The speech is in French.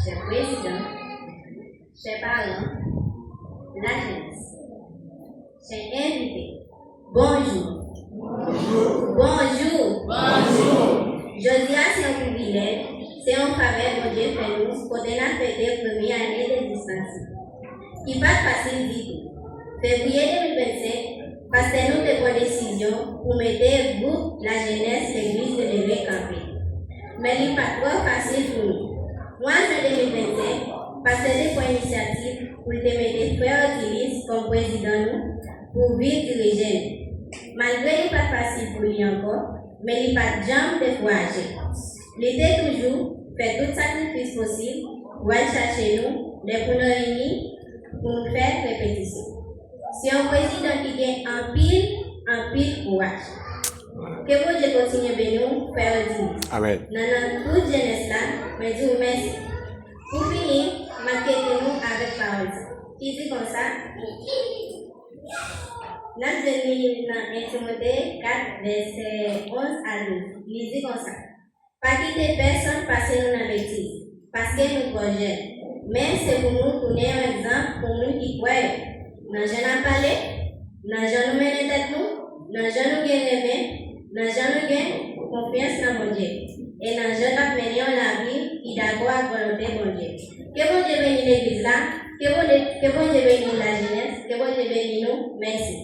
cher président, chers parents, la jeunesse, chers invités, bonjour. Bonjour. Je dis c'est un privilège, c'est un faveur que Dieu fait nous pour la fête première année d'existence. Qui va facile du tout. Février 2025, parce que nous avons décision pour mettre vous, la jeunesse, l'église de lever camper. Mais il n'est pas trop facile pour nous. Moi, en 2025, parce que j'ai pris l'initiative pour te mettre frère Utilis comme président nous pour vivre diriger. Malgré qu'il n'est pas facile pour lui encore, mais il n'est pas de jambe découragé. L'idée toujours fait tout sacrifice possible pour aller chercher nous, les pour nous réunir, pour nous faire répétition. C'est un président qui gagne en pile courage. Que vous Dieu continue à nous faire le dimanche. Amen. Dans toute jeunesse là, mais Dieu merci. Pour finir, marquez-nous avec parole. Qui dit comme ça? Nous venons dans Timothée 4, verset 11 à 12. Il dit comme ça. Pas quitter personne passer dans la bêtise, parce que nous projetons. Mais c'est pour nous donner un exemple pour nous qui croient. Nous allons parler, nous allons mener tête nous, nous allons gagner, nous allons gagner confiance dans mon Dieu. Et nous allons mener la vie qui est d'accord avec la volonté de mon Dieu. Que bon Dieu bénisse l'église là, que bon Dieu bénisse la jeunesse, que bon Dieu bénisse nous. Merci.